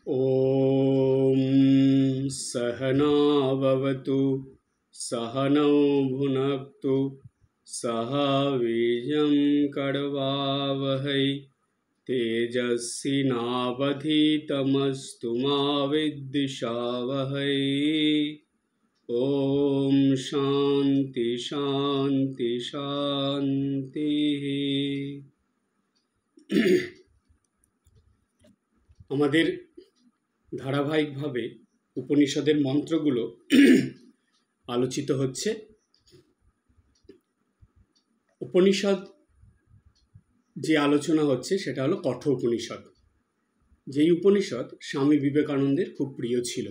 ॐ सहना भवतु सहनौ भुनक्तु सह वीर्यं करवावहै तेजस्विनावधीतमस्तु मा विद्विषावहै। ॐ शान्ति शान्ति शान्तिः। আমাদের ধারাবাহিকভাবে উপনিষদের মন্ত্রগুলো আলোচিত হচ্ছে। উপনিষদ যে আলোচনা হচ্ছে সেটা হলো কঠোপনিষদ, যেই উপনিষদ স্বামী বিবেকানন্দের খুব প্রিয় ছিল।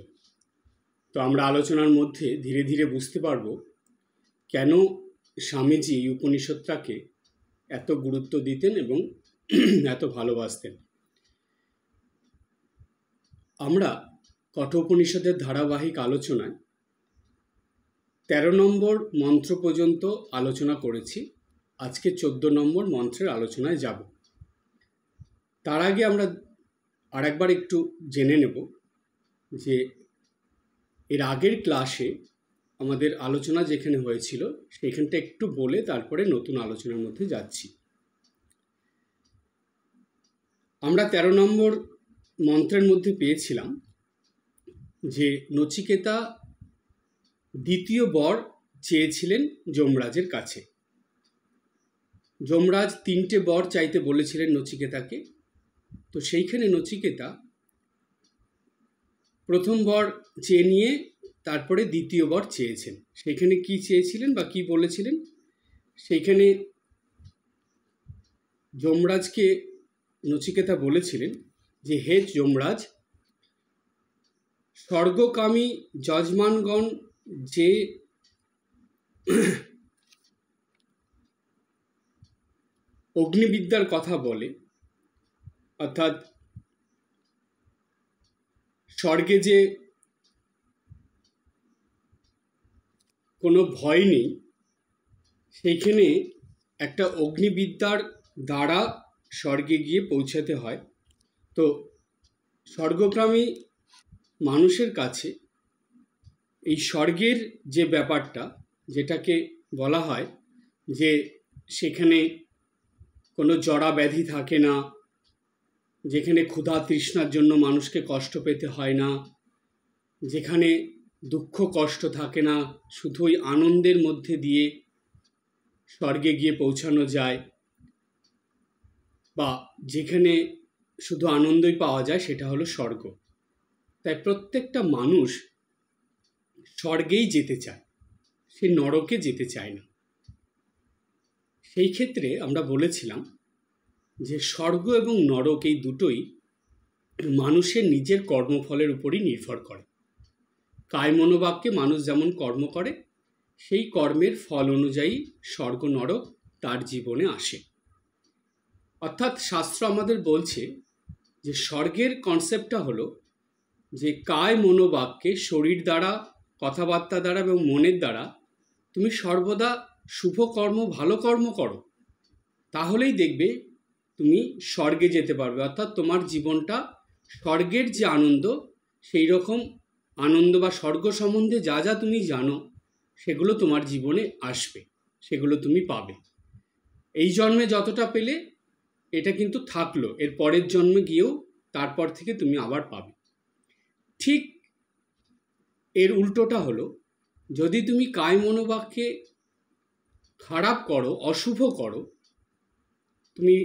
তো আমরা আলোচনার মধ্যে ধীরে ধীরে বুঝতে পারবো কেন স্বামীজি এই উপনিষদটাকে এত গুরুত্ব দিতেন এবং এত ভালোবাসতেন। আমরা কঠোপনিষদের ধারাবাহিক আলোচনায় 13 নম্বর মন্ত্র পর্যন্ত আলোচনা করেছি। আজকে 14 নম্বর মন্ত্রের আলোচনায় যাব। তার আগে আমরা আরেকবার একটু জেনে নেব যে এর আগের ক্লাসে আমাদের আলোচনা যেখানে হয়েছিল সেখানটা একটু বলে তারপরে নতুন আলোচনার মধ্যে যাচ্ছি। আমরা 13 নম্বর মন্ত্রের মধ্যে পেয়েছিলাম যে নচিকেতা দ্বিতীয় বর চেয়েছিলেন যমরাজের কাছে। যমরাজ 3টে বর চাইতে বলেছিলেন নচিকেতাকে। তো সেইখানে নচিকেতা প্রথম বর চেয়ে নিয়ে তারপরে দ্বিতীয় বর চেয়েছেন। সেইখানে কি চেয়েছিলেন বা কি বলেছিলেন, সেইখানে যমরাজকে নচিকেতা বলেছিলেন যে হে যমরাজ, স্বর্গকামী যজমানগণ যে অগ্নিবিদ্যার কথা বলে, অর্থাৎ স্বর্গে যে কোনো ভয় নেই, সেইখানে একটা অগ্নিবিদ্যার দ্বারা স্বর্গে গিয়ে পৌঁছাতে হয়। তো স্বর্গকামী মানুষের কাছে এই স্বর্গের যে ব্যাপারটা, যেটাকে বলা হয় যে সেখানে কোনো জরা ব্যাধি থাকে না, যেখানে ক্ষুধা তৃষ্ণার জন্য মানুষকে কষ্ট পেতে হয় না, যেখানে দুঃখ কষ্ট থাকে না, শুধুই আনন্দের মধ্যে দিয়ে স্বর্গে গিয়ে পৌঁছানো যায়, বা যেখানে শুধু আনন্দই পাওয়া যায়, সেটা হলো স্বর্গ। তাই প্রত্যেকটা মানুষ স্বর্গেই যেতে চায়, সে নরকে যেতে চায় না। সেই ক্ষেত্রে আমরা বলেছিলাম যে স্বর্গ এবং নরক এই দুটোই মানুষের নিজের কর্মফলের উপরই নির্ভর করে। কায় মনোবাক্যে মানুষ যেমন কর্ম করে, সেই কর্মের ফল অনুযায়ী স্বর্গ নরক তার জীবনে আসে। অর্থাৎ শাস্ত্র আমাদের বলছে যে স্বর্গের কনসেপ্টটা হলো যে কায় মনোবাক্যে, শরীর দ্বারা, কথাবার্তা দ্বারা এবং মনের দ্বারা তুমি সর্বদা শুভ কর্ম, ভালো কর্ম করো, তাহলেই দেখবে তুমি স্বর্গে যেতে পারবে। অর্থাৎ তোমার জীবনটা স্বর্গের যে আনন্দ, সেই রকম আনন্দ বা স্বর্গ সম্বন্ধে যা যা তুমি জানো সেগুলো তোমার জীবনে আসবে, সেগুলো তুমি পাবে। এই জন্মে যতটা পেলে এটা কিন্তু থাকলো, এর পরের জন্মে গিয়েও তারপর থেকে তুমি আবার পাবে। ঠিক এর উল্টোটা হলো, যদি তুমি কায় মনোবাক্যে খারাপ করো, অশুভ করো, তুমি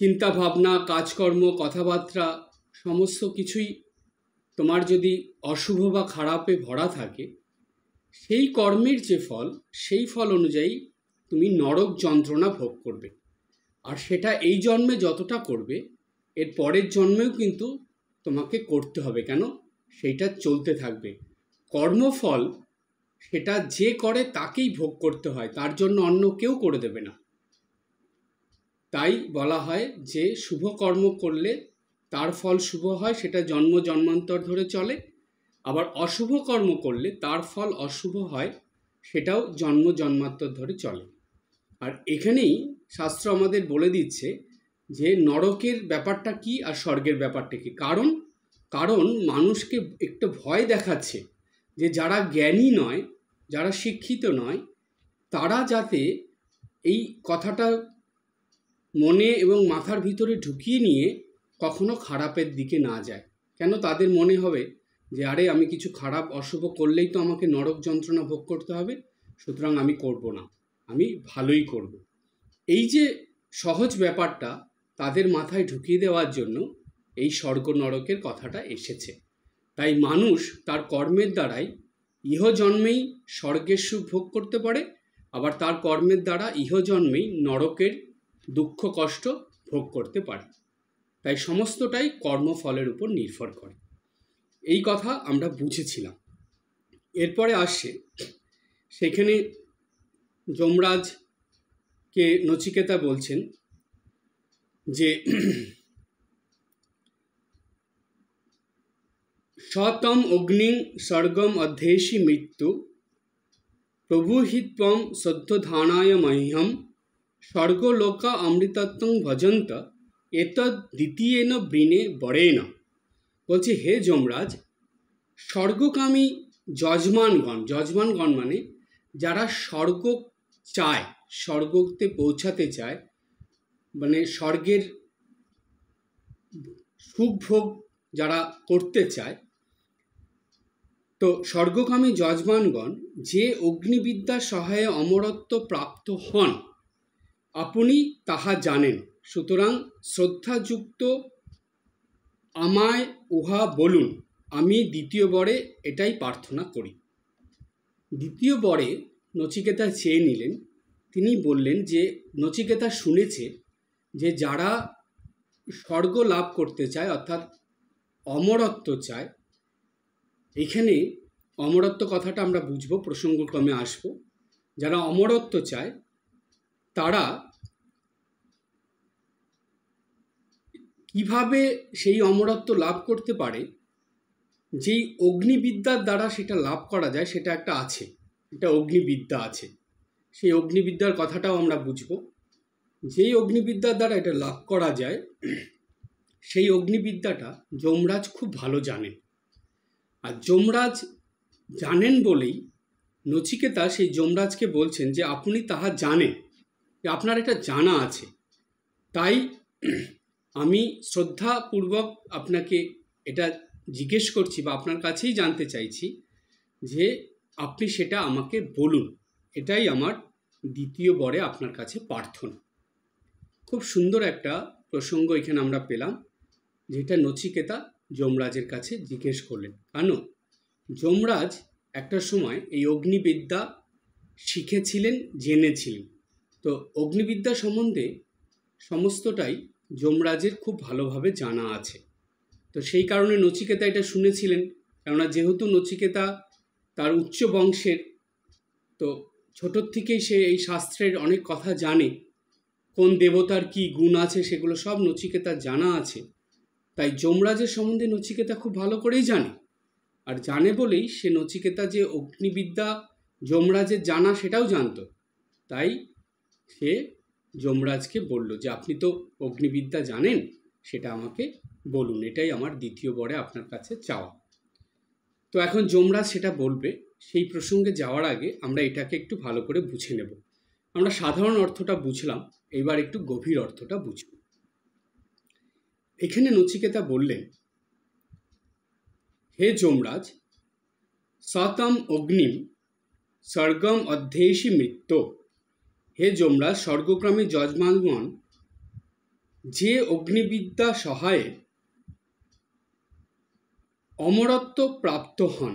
চিন্তা ভাবনা, কাজকর্ম, কথাবার্তা সমস্ত কিছুই তোমার যদি অশুভ বা খারাপে ভরা থাকে, সেই কর্মের যে ফল, সেই ফল অনুযায়ী তুমি নরক যন্ত্রণা ভোগ করবে। আর সেটা এই জন্মে যতটা করবে, এর পরের জন্মেও কিন্তু তোমাকে করতে হবে। কেন? সেইটা চলতে থাকবে। কর্মফল সেটা যে করে তাকেই ভোগ করতে হয়, তার জন্য অন্য কেউ করে দেবে না। তাই বলা হয় যে শুভ কর্ম করলে তার ফল শুভ হয়, সেটা জন্ম জন্মান্তর ধরে চলে। আবার অশুভ কর্ম করলে তার ফল অশুভ হয়, সেটাও জন্ম জন্মান্তর ধরে চলে। আর এখানেই শাস্ত্র আমাদের বলে দিচ্ছে যে নরকের ব্যাপারটা কি আর স্বর্গের ব্যাপারটা কি। কারণ মানুষকে একটু ভয় দেখাচ্ছে যে যারা জ্ঞানী নয়, যারা শিক্ষিত নয়, তারা যাতে এই কথাটা মনে এবং মাথার ভিতরে ঢুকিয়ে নিয়ে কখনো খারাপের দিকে না যায়। কেন তাদের মনে হবে যে আরে আমি কিছু খারাপ অশুভ করলেই তো আমাকে নরক যন্ত্রণা ভোগ করতে হবে, সুতরাং আমি করব না, আমি ভালোই করব। এই যে সহজ ব্যাপারটা তাদের মাথায় ঢুকিয়ে দেওয়ার জন্য এই স্বর্গ নরকের কথাটা এসেছে। তাই মানুষ তার কর্মের দ্বারাই ইহজন্মেই স্বর্গের সুখ ভোগ করতে পারে, আবার তার কর্মের দ্বারা ইহজন্মেই নরকের দুঃখ কষ্ট ভোগ করতে পারে। তাই সমস্তটাই কর্মফলের উপর নির্ভর করে। এই কথা আমরা বুঝেছিলাম। এরপরে আসছে, সেখানে যমরাজকে নচিকেতা বলছেন যে শতম অগ্নিং স্বর্গম অধ্যেষি মৃত্যু প্রভুহিত্বম সদ্যধানায় মহ্যম স্বর্গলোকা অমৃতত্বং ভজন্ত এতদ দ্বিতীয়েন বৃণে বরেণ। বলছে হে যমরাজ, স্বর্গকামী যজমানগণ মানে যারা স্বর্গ চায়, স্বর্গতে পৌঁছাতে চায়, মানে স্বর্গের সুখ ভোগ যারা করতে চায়, তো স্বর্গকামী যজমানগণ যে অগ্নিবিদ্যার সহায়ে অমরত্ব প্রাপ্ত হন, আপনি তাহা জানেন, সুতরাং শ্রদ্ধাযুক্ত আমায় উহা বলুন, আমি দ্বিতীয় বরে এটাই প্রার্থনা করি। দ্বিতীয় বরে নচিকেতা চেয়ে নিলেন। তিনি বললেন যে নচিকেতা শুনেছে যে যারা স্বর্গ লাভ করতে চায়, অর্থাৎ অমরত্ব চায়, এখানে অমরত্ব কথাটা আমরা বুঝবো, প্রসঙ্গক্রমে আসবো। যারা অমরত্ব চায় তারা কিভাবে সেই অমরত্ব লাভ করতে পারে, যেই অগ্নিবিদ্যার দ্বারা সেটা লাভ করা যায়, সেটা একটা আছে, এটা অগ্নিবিদ্যা আছে। সেই অগ্নিবিদ্যার কথাটাও আমরা বুঝবো। যেই অগ্নিবিদ্যার দ্বারা এটা লাভ করা যায়, সেই অগ্নিবিদ্যাটা যমরাজ খুব ভালো জানেন। আর যমরাজ জানেন বলেই নচিকেতা সেই যমরাজকে বলছেন যে আপনি তাহা জানেন, যে আপনার এটা জানা আছে, তাই আমি শ্রদ্ধাপূর্বক আপনাকে এটা জিজ্ঞেস করছি বা আপনার কাছেই জানতে চাইছি যে আপনি সেটা আমাকে বলুন। এটাই আমার দ্বিতীয় বরে আপনার কাছে প্রার্থনা। খুব সুন্দর একটা প্রসঙ্গ এখানে আমরা পেলাম, যেটা নচিকেতা যমরাজের কাছে জিজ্ঞেস করলেন। কেন? যমরাজ একটা সময় এই অগ্নিবিদ্যা শিখেছিলেন, জেনেছিলেন। তো অগ্নিবিদ্যা সম্বন্ধে সমস্তটাই যমরাজের খুব ভালোভাবে জানা আছে। তো সেই কারণে নচিকেতা এটা শুনেছিলেন, কেননা যেহেতু নচিকেতা তার উচ্চ বংশের, তো ছোটোর থেকেই সে এই শাস্ত্রের অনেক কথা জানে, কোন দেবতার কি গুণ আছে সেগুলো সব নচিকেতার জানা আছে। তাই যমরাজের সম্বন্ধে নচিকেতা খুব ভালো করেই জানে। আর জানে বলেই সে নচিকেতা যে অগ্নিবিদ্যা যমরাজের জানা সেটাও জানতো। তাই সে যমরাজকে বলল যে আপনি তো অগ্নিবিদ্যা জানেন, সেটা আমাকে বলুন, এটাই আমার দ্বিতীয় বরে আপনার কাছে চাওয়া। তো এখন যমরাজ সেটা বলবে। সেই প্রসঙ্গে যাওয়ার আগে আমরা এটাকে একটু ভালো করে বুঝে নেব। আমরা সাধারণ অর্থটা বুঝলাম, এবার একটু গভীর অর্থটা বুঝব। এখানে নচিকেতা বললেন, হে যমরাজ, সতম অগ্নিম স্বর্গম অধ্যেষি মৃত্যু। হে যমরাজ, স্বর্গক্রমে যজমানগণ যে অগ্নিবিদ্যা সহায়ে অমরত্ব প্রাপ্ত হন।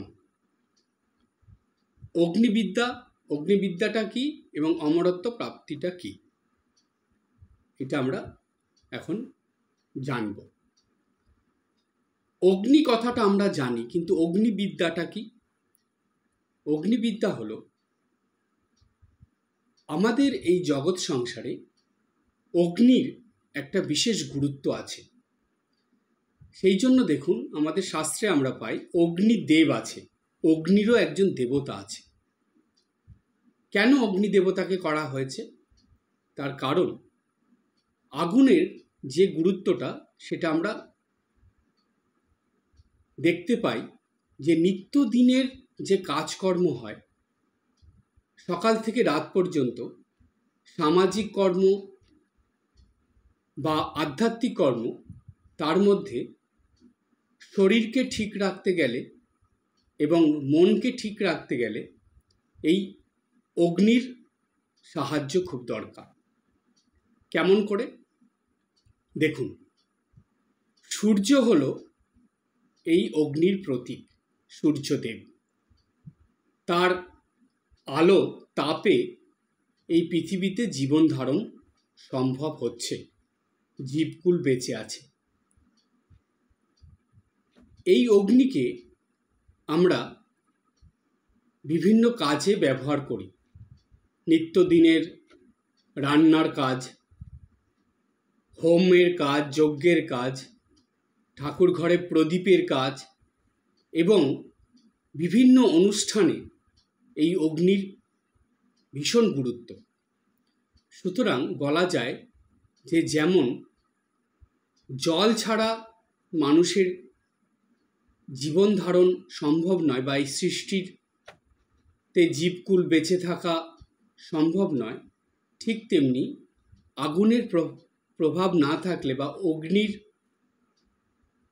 অগ্নিবিদ্যাটা কি এবং অমরত্ব প্রাপ্তিটা কি, এটা আমরা এখন জানব। অগ্নি কথাটা আমরা জানি, কিন্তু অগ্নিবিদ্যাটা কি? অগ্নিবিদ্যা হলো আমাদের এই জগৎ সংসারে অগ্নির একটা বিশেষ গুরুত্ব আছে। সেই জন্য দেখুন আমাদের শাস্ত্রে আমরা পাই অগ্নিদেব আছে, অগ্নিরও একজন দেবতা আছে। কেন অগ্নিদেবতাকে করা হয়েছে? তার কারণ আগুনের যে গুরুত্বটা সেটা আমরা দেখতে পাই যে নিত্যদিনের যে কাজকর্ম হয় সকাল থেকে রাত পর্যন্ত, সামাজিক কর্ম বা আধ্যাত্মিক কর্ম, তার মধ্যে শরীরকে ঠিক রাখতে গেলে এবং মনকে ঠিক রাখতে গেলে এই অগ্নির সাহায্য খুব দরকার। কেমন করে? দেখুন, সূর্য হলো এই অগ্নির প্রতীক, সূর্যদেব। তার আলো তাপে এই পৃথিবীতে জীবন ধারণ সম্ভব হচ্ছে, জীবকুল বেঁচে আছে। এই অগ্নিকে আমরা বিভিন্ন কাজে ব্যবহার করি। নিত্যদিনের রান্নার কাজ, হোমের কাজ, যজ্ঞের কাজ, ঠাকুর ঘরে প্রদীপের কাজ এবং বিভিন্ন অনুষ্ঠানে এই অগ্নির ভীষণ গুরুত্ব। সুতরাং বলা যায় যে যেমন জল ছাড়া মানুষের জীবন ধারণ সম্ভব নয় বা এই সৃষ্টিতে জীবকুল বেঁচে থাকা সম্ভব নয়, ঠিক তেমনি আগুনের প্রভাব না থাকলে বা অগ্নির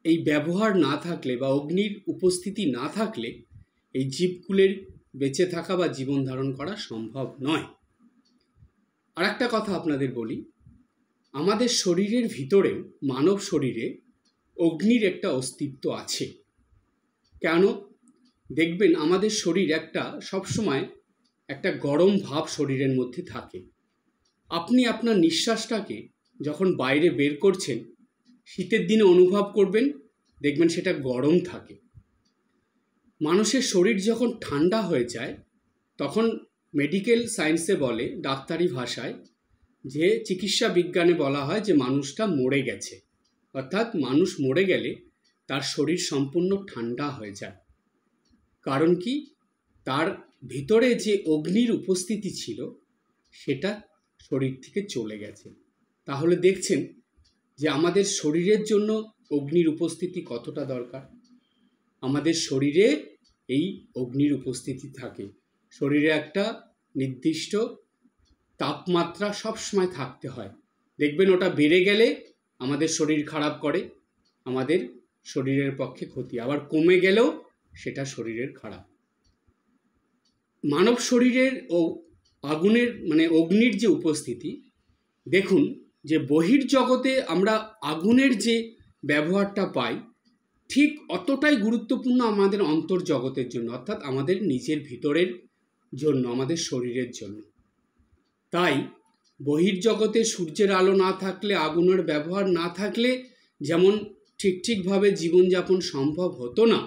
এই ব্যবহার না থাকলে বা অগ্নির উপস্থিতি না থাকলে এই জীবকুলের বেঁচে থাকা বা জীবন ধারণ করা সম্ভব নয়। আর একটা কথা আপনাদের বলি, আমাদের শরীরের ভিতরেও, মানব শরীরে অগ্নির একটা অস্তিত্ব আছে। কেন? দেখবেন আমাদের শরীর একটা সবসময় একটা গরম ভাব শরীরের মধ্যে থাকে। আপনি আপনার নিঃশ্বাসটাকে যখন বাইরে বের করছেন, শীতের দিনে অনুভব করবেন, দেখবেন সেটা গরম থাকে। মানুষের শরীর যখন ঠান্ডা হয়ে যায় তখন মেডিকেল সায়েন্সে বলে, ডাক্তারি ভাষায়, যে চিকিৎসা বিজ্ঞানে বলা হয় যে মানুষটা মরে গেছে। অর্থাৎ মানুষ মরে গেলে তার শরীর সম্পূর্ণ ঠান্ডা হয়ে যায়। কারণ কি? তার ভিতরে যে অগ্নির উপস্থিতি ছিল সেটা শরীর থেকে চলে গেছে। তাহলে দেখছেন যে আমাদের শরীরের জন্য অগ্নির উপস্থিতি কতটা দরকার। আমাদের শরীরে এই অগ্নির উপস্থিতি থাকে। শরীরে একটা নির্দিষ্ট তাপমাত্রা সবসময় থাকতে হয়। দেখবেন ওটা বেড়ে গেলে আমাদের শরীর খারাপ করে, আমাদের শরীরের পক্ষে ক্ষতি। আবার কমে গেলেও সেটা শরীরের খারাপ। মানব শরীরের ও আগুনের অগ্নির যে উপস্থিতি, দেখুন যে বহির্জগতে আমরা আগুনের যে ব্যবহারটা পাই ঠিক অতটাই গুরুত্বপূর্ণ আমাদের অন্তর্জগতের জন্য, অর্থাৎ আমাদের নিজের ভিতরের জন্য, আমাদের শরীরের জন্য। তাই বহির্জগতে সূর্যের আলো না থাকলে, আগুনের ব্যবহার না থাকলে যেমন ঠিকভাবে জীবনযাপন সম্ভব হতো না,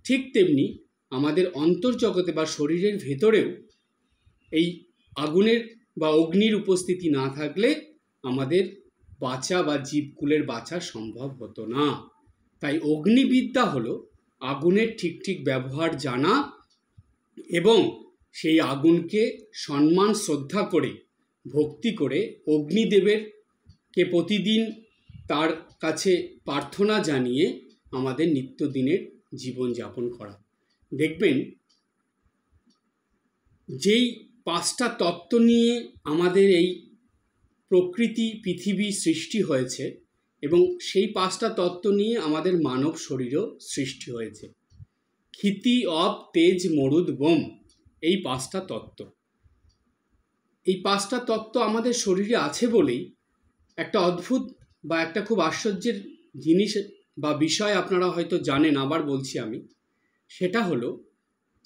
ঠিক তেমনি আমাদের অন্তর্জগতে বা শরীরের ভেতরেও এই আগুনের বা অগ্নির উপস্থিতি না থাকলে আমাদের বাঁচা বা জীবকুলের বাঁচা সম্ভব হতো না। তাই অগ্নিবিদ্যা হলো আগুনের ঠিক ব্যবহার জানা এবং সেই আগুনকে সম্মান শ্রদ্ধা করে, ভক্তি করে, অগ্নিদেবেরকে প্রতিদিন তার কাছে প্রার্থনা জানিয়ে আমাদের নিত্যদিনের জীবনযাপন করা। দেখবেন যেই 5টা তত্ত্ব নিয়ে আমাদের এই প্রকৃতি, পৃথিবী সৃষ্টি হয়েছে এবং সেই 5টা তত্ত্ব নিয়ে আমাদের মানব শরীরও সৃষ্টি হয়েছে। ক্ষিতি, অপ, তেজ, মরুদ, বোম, এই 5টা তত্ত্ব। এই 5টা তত্ত্ব আমাদের শরীরে আছে বলেই একটা অদ্ভুত বা একটা খুব আশ্চর্যের জিনিস বা বিষয় আপনারা হয়তো জানেন, আবার বলছি আমি, সেটা হলো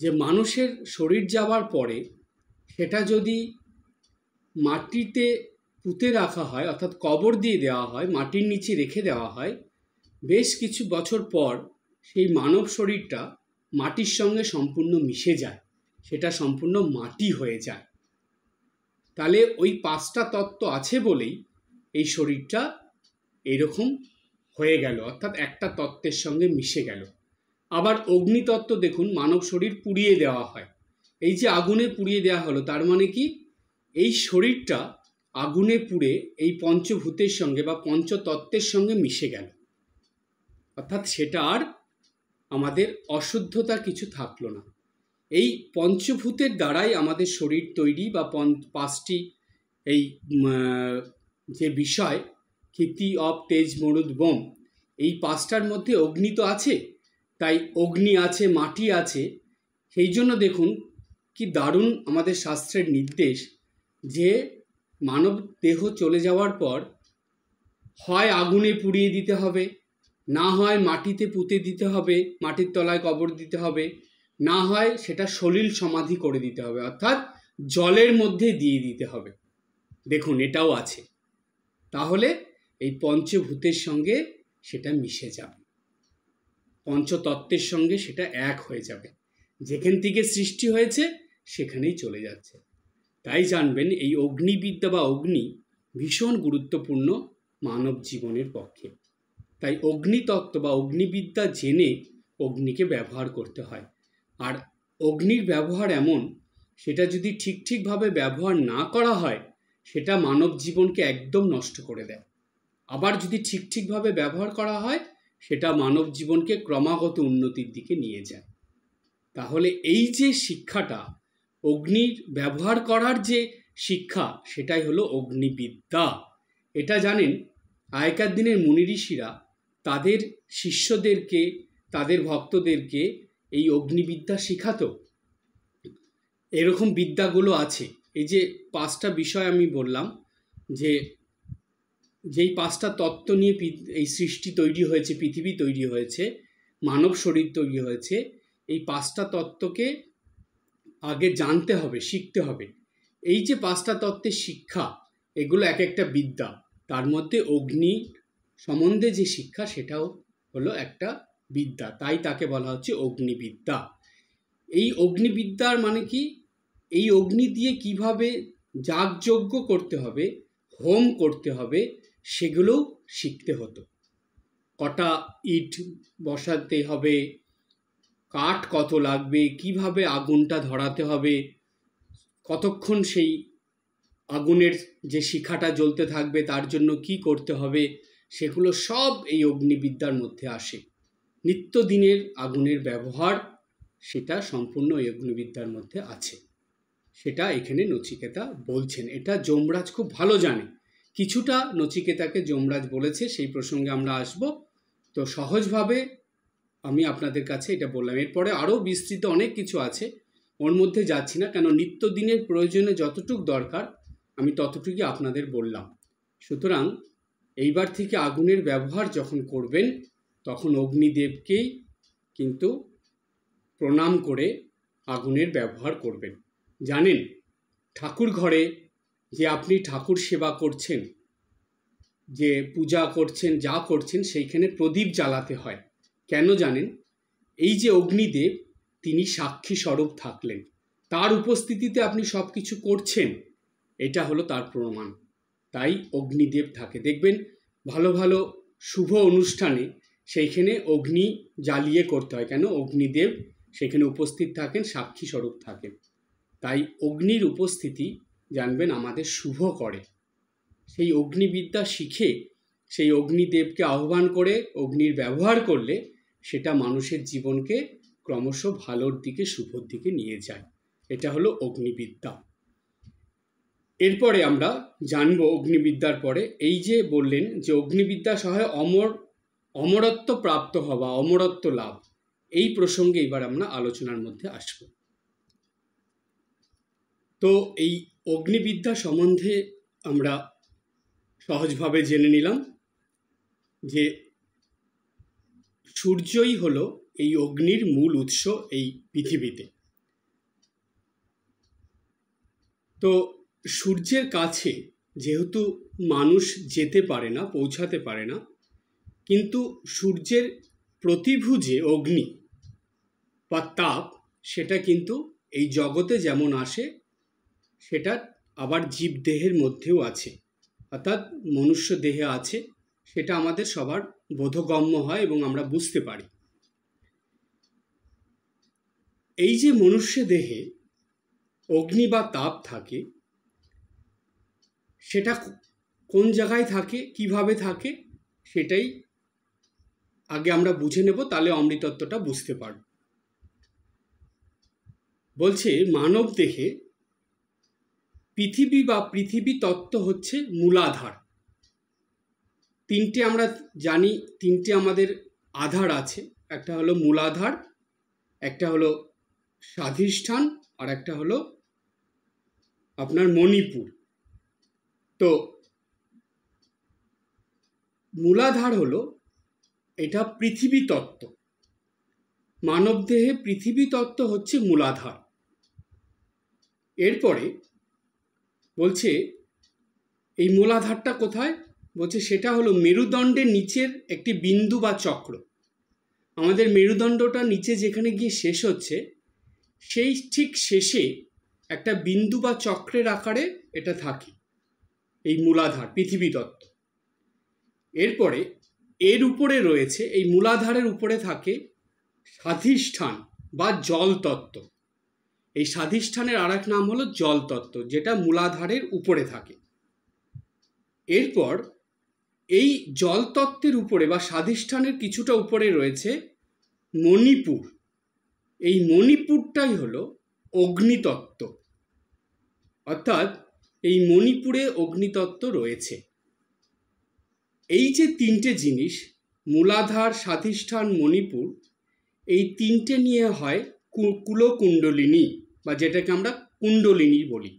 যে মানুষের শরীর যাওয়ার পরে সেটা যদি মাটিতে পুঁতে রাখা হয়, অর্থাৎ কবর দিয়ে দেওয়া হয়, মাটির নিচে রেখে দেওয়া হয়, বেশ কিছু বছর পর সেই মানব শরীরটা মাটির সঙ্গে সম্পূর্ণ মিশে যায়, সেটা সম্পূর্ণ মাটি হয়ে যায়। তাহলে ওই 5টা তত্ত্ব আছে বলেই এই শরীরটা এরকম হয়ে গেল, অর্থাৎ একটা তত্ত্বের সঙ্গে মিশে গেল। আবার অগ্নিতত্ত্ব দেখুন, মানব শরীর পুড়িয়ে দেওয়া হয়। এই যে আগুনে পুড়িয়ে দেওয়া হলো, তার মানে কি এই শরীরটা আগুনে পুড়ে এই পঞ্চভূতের সঙ্গে বা পঞ্চতত্ত্বের সঙ্গে মিশে গেল, অর্থাৎ সেটা আর আমাদের অশুদ্ধতা কিছু থাকলো না। এই পঞ্চভূতের দ্বারাই আমাদের শরীর তৈরি, বা পাঁচটি এই যে বিষয় ক্ষিতি অপ তেজ মরুদ বোম, এই পাঁচটার মধ্যে অগ্নি তো আছে, তাই অগ্নি আছে, মাটি আছে। সেই জন্য দেখুন কি দারুণ আমাদের শাস্ত্রের নির্দেশ যে মানব দেহ চলে যাওয়ার পর হয় আগুনে পুড়িয়ে দিতে হবে, না হয় মাটিতে পুঁতে দিতে হবে, মাটির তলায় কবর দিতে হবে, না হয় সেটা সলিল সমাধি করে দিতে হবে, অর্থাৎ জলের মধ্যে দিয়ে দিতে হবে। দেখুন এটাও আছে। তাহলে এই পঞ্চভূতের সঙ্গে সেটা মিশে যাবে, পঞ্চতত্ত্বের সঙ্গে সেটা এক হয়ে যাবে, যেখান থেকে সৃষ্টি হয়েছে সেখানেই চলে যাচ্ছে। তাই জানবেন এই অগ্নিবিদ্যা বা অগ্নি ভীষণ গুরুত্বপূর্ণ মানব জীবনের পক্ষে। তাই অগ্নিতত্ত্ব বা অগ্নিবিদ্যা জেনে অগ্নিকে ব্যবহার করতে হয়। আর অগ্নির ব্যবহার এমন, সেটা যদি ঠিকভাবে ব্যবহার না করা হয় সেটা মানব জীবনকে একদম নষ্ট করে দেয়। আবার যদি ঠিকভাবে ব্যবহার করা হয় সেটা মানব জীবনকে ক্রমাগত উন্নতির দিকে নিয়ে যায়। তাহলে এই যে শিক্ষাটা, অগ্নির ব্যবহার করার যে শিক্ষা, সেটাই হলো অগ্নিবিদ্যা। এটা জানেন আগেকার দিনের মুনি ঋষিরা তাদের শিষ্যদেরকে, তাদের ভক্তদেরকে এই অগ্নিবিদ্যা শিখাতো। এরকম বিদ্যাগুলো আছে। এই যে পাঁচটা বিষয় আমি বললাম, যে যেই পাঁচটা তত্ত্ব নিয়ে এই সৃষ্টি তৈরি হয়েছে, পৃথিবী তৈরি হয়েছে, মানব শরীর তৈরি হয়েছে, এই পাঁচটা তত্ত্বকে আগে জানতে হবে, শিখতে হবে। এই যে পাঁচটা তত্ত্বের শিক্ষা, এগুলো এক একটা বিদ্যা। তার মধ্যে অগ্নি সম্বন্ধে যে শিক্ষা সেটাও হলো একটা বিদ্যা, তাই তাকে বলা হচ্ছে অগ্নিবিদ্যা। এই অগ্নিবিদ্যার মানে কি, এই অগ্নি দিয়ে কিভাবে যাগযজ্ঞ করতে হবে, হোম করতে হবে, সেগুলোও শিখতে হতো। কটা ইট বসাতে হবে, কাঠ কত লাগবে, কিভাবে আগুনটা ধরাতে হবে, কতক্ষণ সেই আগুনের যে শিখাটা জ্বলতে থাকবে তার জন্য কি করতে হবে, সেগুলো সব এই অগ্নিবিদ্যার মধ্যে আসে। নিত্যদিনের আগুনের ব্যবহার সেটা সম্পূর্ণ এই অগ্নিবিদ্যার মধ্যে আছে। সেটা এখানে নচিকেতা বলছেন। এটা যমরাজ খুব ভালো জানে। কিছুটা নচিকেতাকে যমরাজ বলেছে, সেই প্রসঙ্গে আমরা আসব। তো সহজভাবে আমি আপনাদের কাছে এটা বললাম। এরপরে আরও বিস্তৃত অনেক কিছু আছে, ওর মধ্যে যাচ্ছি না, কেন নিত্যদিনের প্রয়োজনে যতটুকু দরকার আমি ততটুকুই আপনাদের বললাম। সুতরাং এইবার থেকে আগুনের ব্যবহার যখন করবেন তখন অগ্নিদেবকেই কিন্তু প্রণাম করে আগুনের ব্যবহার করবেন। জানেন ঠাকুর ঘরে যে আপনি ঠাকুর সেবা করছেন, যে পূজা করছেন, যা করছেন, সেইখানে প্রদীপ জ্বালাতে হয়। কেন জানেন? এই যে অগ্নিদেব, তিনি সাক্ষী স্বরূপ থাকলেন, তার উপস্থিতিতে আপনি সব কিছু করছেন, এটা হলো তার প্রমাণ। তাই অগ্নিদেব থাকে। দেখবেন ভালো ভালো শুভ অনুষ্ঠানে সেইখানে অগ্নি জ্বালিয়ে করতে হয়। কেন? অগ্নিদেব সেখানে উপস্থিত থাকেন, সাক্ষী স্বরূপ থাকেন। তাই অগ্নির উপস্থিতি জানবেন আমাদের শুভ করে। সেই অগ্নিবিদ্যা শিখে সেই অগ্নিদেবকে আহ্বান করে অগ্নির ব্যবহার করলে সেটা মানুষের জীবনকে ক্রমশ ভালোর দিকে, শুভর দিকে নিয়ে যায়। এটা হলো অগ্নিবিদ্যা। এরপরে আমরা জানবো অগ্নিবিদ্যার পরে, এই যে বললেন যে অগ্নিবিদ্যা সহায় অমরত্ব প্রাপ্ত হওয়া, অমরত্ব লাভ, এই প্রসঙ্গে এবার আমরা আলোচনার মধ্যে আসব। তো এই অগ্নিবিদ্যা সম্বন্ধে আমরা সহজভাবে জেনে নিলাম যে সূর্যই হলো এই অগ্নির মূল উৎস এই পৃথিবীতে। তো সূর্যের কাছে যেহেতু মানুষ যেতে পারে না, পৌঁছাতে পারে না, কিন্তু সূর্যের প্রতিভু যে অগ্নি বা তাপ, সেটা কিন্তু এই জগতে যেমন আসে সেটা আবার জীবদেহের মধ্যেও আছে, অর্থাৎ মনুষ্য দেহে আছে। সেটা আমাদের সবার বোধগম্য হয় এবং আমরা বুঝতে পারি। এই যে মনুষ্য দেহে অগ্নি বা তাপ থাকে, সেটা কোন জায়গায় থাকে, কিভাবে থাকে, সেটাই আগে আমরা বুঝে নেব, তাহলে অমৃতত্বটা বুঝতে পারব। বলছে মানব দেহে পৃথিবী বা পৃথিবী তত্ত্ব হচ্ছে মূলাধার। তিনটে আমরা জানি, তিনটে আমাদের আধার আছে। একটা হলো মূলাধার, একটা হলো স্বাধিষ্ঠান, আর একটা হলো আপনার মণিপুর। তো মূলাধার হলো এটা পৃথিবী তত্ত্ব। মানবদেহে পৃথিবী তত্ত্ব হচ্ছে মূলাধার। এরপরে বলছে এই মূলাধারটা কোথায়, বলছে সেটা হলো মেরুদণ্ডের নিচের একটি বিন্দু বা চক্র। আমাদের মেরুদণ্ডটা নিচে যেখানে গিয়ে শেষ হচ্ছে, সেই ঠিক শেষে একটা বিন্দু বা চক্রের আকারে এটা থাকে, এই মূলাধার পৃথিবী তত্ত্ব। এরপরে এর উপরে রয়েছে, এই মূলাধারের উপরে থাকে স্বাধিষ্ঠান বা জল তত্ত্ব। এই স্বাধিষ্ঠানের আর এক নাম হলো জল তত্ত্ব, যেটা মূলাধারের উপরে থাকে। এরপর এই জল তত্ত্বের উপরে বা স্বাধিষ্ঠানের কিছুটা উপরে রয়েছে মণিপুর। এই মণিপুরটাই হলো অগ্নিতত্ত্ব, অর্থাৎ এই মণিপুরে অগ্নিতত্ত্ব রয়েছে। এই যে তিনটে জিনিস, মূলাধার, স্বাধিষ্ঠান, মণিপুর, এই তিনটে নিয়ে হয় কুলকুণ্ডলিনী, বা যেটাকে আমরা কুণ্ডলিনী বলি।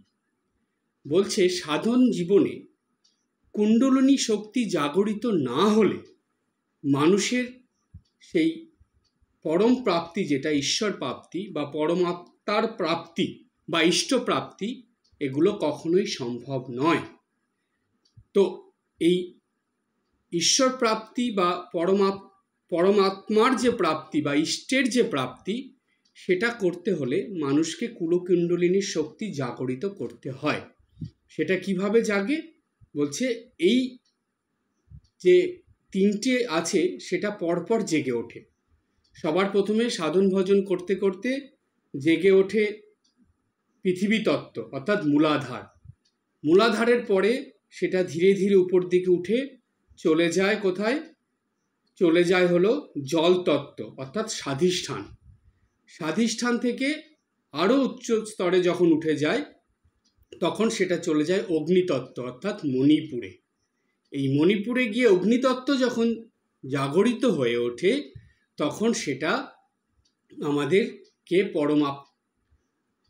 বলছে সাধন জীবনে কুণ্ডলিনী শক্তি জাগরিত না হলে মানুষের সেই পরম প্রাপ্তি, যেটা ঈশ্বর প্রাপ্তি বা পরমাত্মার প্রাপ্তি বা ইষ্ট প্রাপ্তি, এগুলো কখনোই সম্ভব নয়। তো এই ঈশ্বর প্রাপ্তি বা পরমাত্মার যে প্রাপ্তি বা ইষ্টের যে প্রাপ্তি, সেটা করতে হলে মানুষকে কুলকুণ্ডলিনীর শক্তি জাগরিত করতে হয়। সেটা কিভাবে জাগে, বলছে এই যে তিনটে আছে সেটা পরপর জেগে ওঠে। সবার প্রথমে সাধন ভজন করতে করতে জেগে ওঠে পৃথিবী তত্ত্ব, অর্থাৎ মূলাধার। মূলাধারের পরে সেটা ধীরে ধীরে উপর দিকে উঠে চলে যায় কোথায়, চলে যায় হলো জল তত্ত্ব, অর্থাৎ স্বাধিষ্ঠান। স্বাধিষ্ঠান থেকে আরও উচ্চ স্তরে যখন উঠে যায়, তখন সেটা চলে যায় অগ্নিতত্ত্ব, অর্থাৎ মণিপুরে। এই মণিপুরে গিয়ে অগ্নিতত্ত্ব যখন জাগরিত হয়ে ওঠে, তখন সেটা আমাদেরকে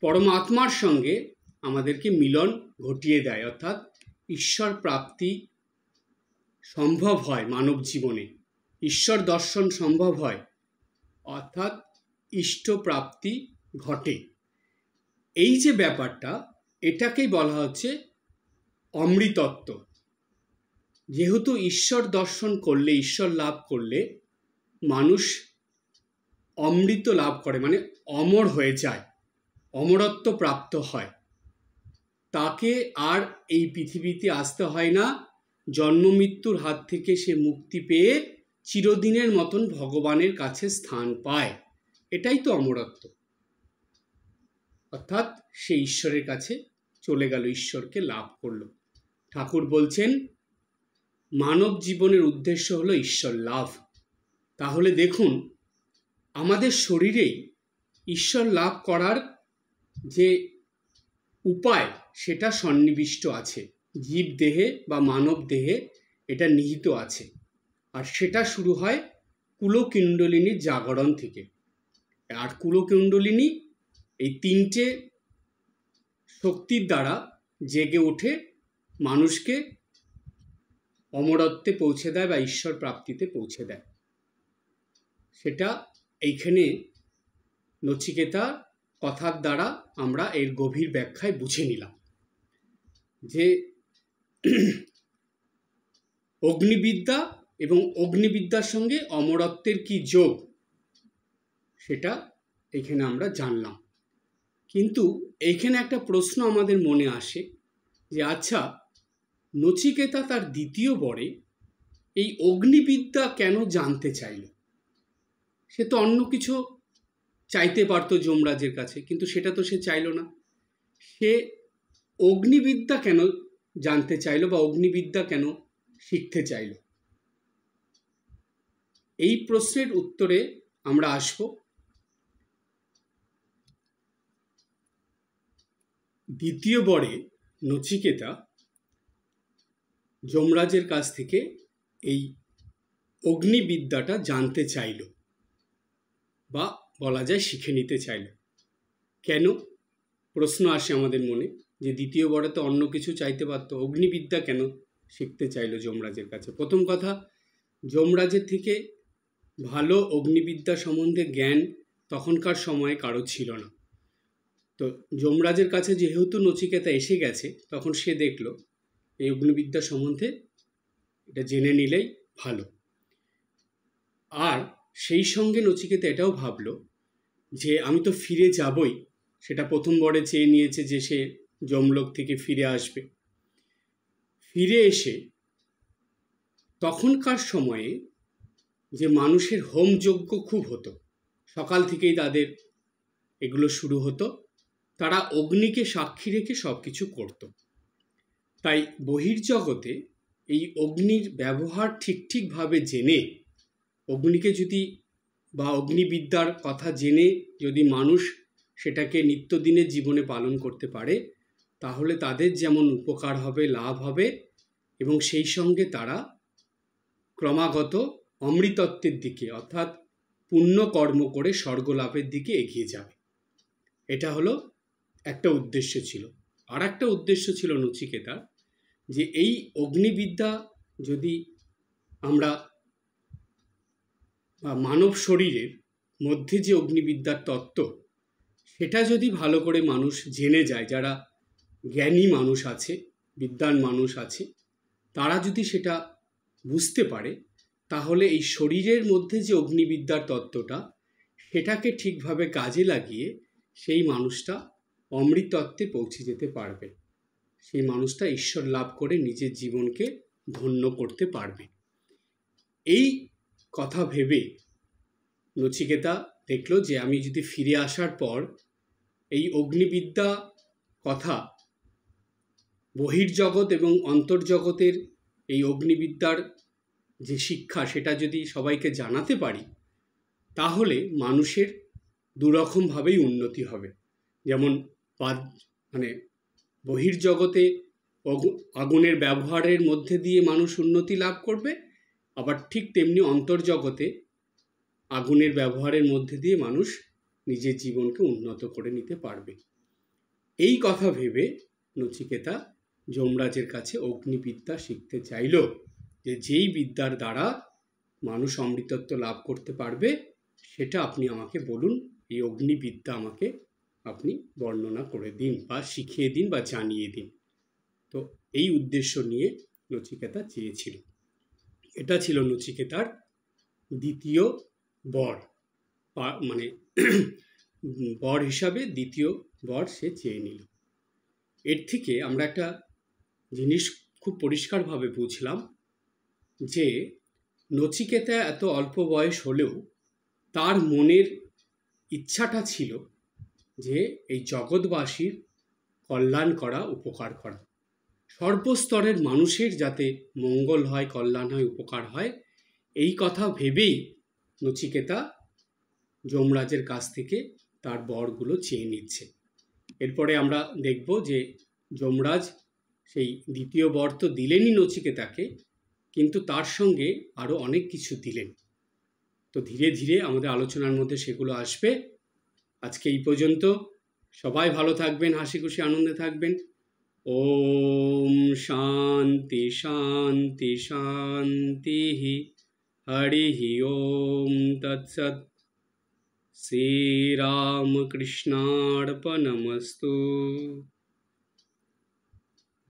পরমাত্মার সঙ্গে আমাদেরকে মিলন ঘটিয়ে দেয়, অর্থাৎ ঈশ্বর প্রাপ্তি সম্ভব হয় মানব জীবনে, ঈশ্বর দর্শন সম্ভব হয়, অর্থাৎ ইষ্ট প্রাপ্তি ঘটে। এই যে ব্যাপারটা, এটাকেই বলা হচ্ছে অমৃতত্ব। যেহেতু ঈশ্বর দর্শন করলে, ঈশ্বর লাভ করলে মানুষ অমৃত লাভ করে, মানে অমর হয়ে যায়, অমরত্ব প্রাপ্ত হয়। তাকে আর এই পৃথিবীতে আসতে হয় না, জন্ম মৃত্যুর হাত থেকে সে মুক্তি পেয়ে চিরদিনের মতন ভগবানের কাছে স্থান পায়। এটাই তো অমরত্ব, অর্থাৎ সে ঈশ্বরের কাছে চলে গেল, ঈশ্বরকে লাভ করলো। ঠাকুর বলছেন মানব জীবনের উদ্দেশ্য হলো ঈশ্বর লাভ। তাহলে দেখুন, আমাদের শরীরেই ঈশ্বর লাভ করার যে উপায়, সেটা সন্নিবিষ্ট আছে, জীব দেহে বা মানব দেহে এটা নিহিত আছে। আর সেটা শুরু হয় কুলকুণ্ডলিনীর জাগরণ থেকে। আর কুলকুণ্ডলিনী এই তিনটে শক্তির দ্বারা জেগে উঠে মানুষকে অমরত্বে পৌঁছে দেয় বা ঈশ্বর প্রাপ্তিতে পৌঁছে দেয়। সেটা এইখানে নচিকেতা কথার দ্বারা আমরা এর গভীর ব্যাখ্যায় বুঝে নিলাম, যে অগ্নিবিদ্যা এবং অগ্নিবিদ্যার সঙ্গে অমরত্বের কি যোগ, সেটা এখানে আমরা জানলাম। কিন্তু এইখানে একটা প্রশ্ন আমাদের মনে আসে, যে আচ্ছা, নচিকেতা তার দ্বিতীয় বরে এই অগ্নিবিদ্যা কেন জানতে চাইল? সে তো অন্য কিছু চাইতে পারতো যমরাজের কাছে, কিন্তু সেটা তো সে চাইল না। সে অগ্নিবিদ্যা কেন জানতে চাইলো বা অগ্নিবিদ্যা কেন শিখতে চাইলো? এই প্রশ্নের উত্তরে আমরা আসব দ্বিতীয় বরে নচিকেতা যমরাজের কাছ থেকে এই অগ্নিবিদ্যাটা জানতে চাইল বা বলা যায় শিখে নিতে চাইল। কেন? প্রশ্ন আসে আমাদের মনে যে দ্বিতীয় বরে তো অন্য কিছু চাইতে পারতো, অগ্নিবিদ্যা কেন শিখতে চাইল যমরাজের কাছে? প্রথম কথা, যমরাজের থেকে ভালো অগ্নিবিদ্যা সম্বন্ধে জ্ঞান তখনকার সময়ে কারো ছিল না। তো যমরাজের কাছে যেহেতু নচিকেতা এসে গেছে, তখন সে দেখলো এই অগ্নিবিদ্যা সম্বন্ধে এটা জেনে নিলেই ভালো। আর সেই সঙ্গে নচিকেতা এটাও ভাবলো যে আমি তো ফিরে যাবই, সেটা প্রথম বরে চেয়ে নিয়েছে যে সে যমলোক থেকে ফিরে আসবে। ফিরে এসে তখনকার সময়ে যে মানুষের হোমযজ্ঞ খুব হতো, সকাল থেকেই তাদের এগুলো শুরু হতো, তারা অগ্নিকে সাক্ষী রেখে সব কিছু করত। তাই বহির্জগতে এই অগ্নির ব্যবহার ঠিকভাবে জেনে, অগ্নিকে যদি বা অগ্নিবিদ্যার কথা জেনে যদি মানুষ সেটাকে নিত্যদিনের জীবনে পালন করতে পারে, তাহলে তাদের যেমন উপকার হবে, লাভ হবে, এবং সেই সঙ্গে তারা ক্রমাগত অমৃতত্বের দিকে অর্থাৎ পুণ্যকর্ম করে স্বর্গলাভের দিকে এগিয়ে যাবে। এটা হলো একটা উদ্দেশ্য ছিল। আর একটা উদ্দেশ্য ছিল নচিকেতার, যে এই অগ্নিবিদ্যা যদি আমরা মানব শরীরের মধ্যে যে অগ্নিবিদ্যার তত্ত্ব, সেটা যদি ভালো করে মানুষ জেনে যায়, যারা জ্ঞানী মানুষ আছে, বিদ্বান মানুষ আছে, তারা যদি সেটা বুঝতে পারে, তাহলে এই শরীরের মধ্যে যে অগ্নিবিদ্যার তত্ত্বটা, সেটাকে ঠিকভাবে কাজে লাগিয়ে সেই মানুষটা অমৃতত্বে পৌঁছে যেতে পারবে। সেই মানুষটা ঈশ্বর লাভ করে নিজের জীবনকে ধন্য করতে পারবে। এই কথা ভেবে নচিকেতা দেখলো যে আমি যদি ফিরে আসার পর এই অগ্নিবিদ্যা কথা বহির্জগৎ এবং অন্তর্জগতের এই অগ্নিবিদ্যার যে শিক্ষা, সেটা যদি সবাইকে জানাতে পারি, তাহলে মানুষের দুরকমভাবেই উন্নতি হবে। যেমন মানে বহির্জগতে আগুনের ব্যবহারের মধ্যে দিয়ে মানুষ উন্নতি লাভ করবে, আবার ঠিক তেমনি অন্তর্জগতে আগুনের ব্যবহারের মধ্যে দিয়ে মানুষ নিজের জীবনকে উন্নত করে নিতে পারবে। এই কথা ভেবে নচিকেতা যমরাজের কাছে অগ্নিবিদ্যা শিখতে চাইল, যে যেই বিদ্যার দ্বারা মানুষ অমৃতত্ব লাভ করতে পারবে, সেটা আপনি আমাকে বলুন, এই অগ্নিবিদ্যা আমাকে আপনি বর্ণনা করে দিন বা শিখিয়ে দিন বা জানিয়ে দিন। তো এই উদ্দেশ্য নিয়ে নচিকেতা চেয়েছিল। এটা ছিল নচিকেতার দ্বিতীয় বর, মানে বর হিসাবে দ্বিতীয় বর সে চেয়ে নিল। এর থেকে আমরা একটা জিনিস খুব পরিষ্কারভাবে বুঝলাম যে নচিকেতা এত অল্প বয়স হলেও তার মনের ইচ্ছাটা ছিল যে এই জগৎবাসীর কল্যাণ করা, উপকার করা, সর্বস্তরের মানুষের যাতে মঙ্গল হয়, কল্যাণ হয়, উপকার হয়, এই কথা ভেবেই নচিকেতা যমরাজের কাছ থেকে তার বরগুলো চেয়ে নিচ্ছে। এরপরে আমরা দেখব যে যমরাজ সেই দ্বিতীয় বর তো দিলেনই নচিকেতাকে, কিন্তু তার সঙ্গে আরও অনেক কিছু দিলেন। তো ধীরে ধীরে আমাদের আলোচনার মধ্যে সেগুলো আসবে। আজকে এই পর্যন্ত। সবাই ভালো থাকবেন, হাসি খুশি আনন্দে থাকবেন। ওম শান্তি শান্তি শান্তি। হরি ওম তৎসৎ। শ্রীরামকৃষ্ণার্পণমস্তু।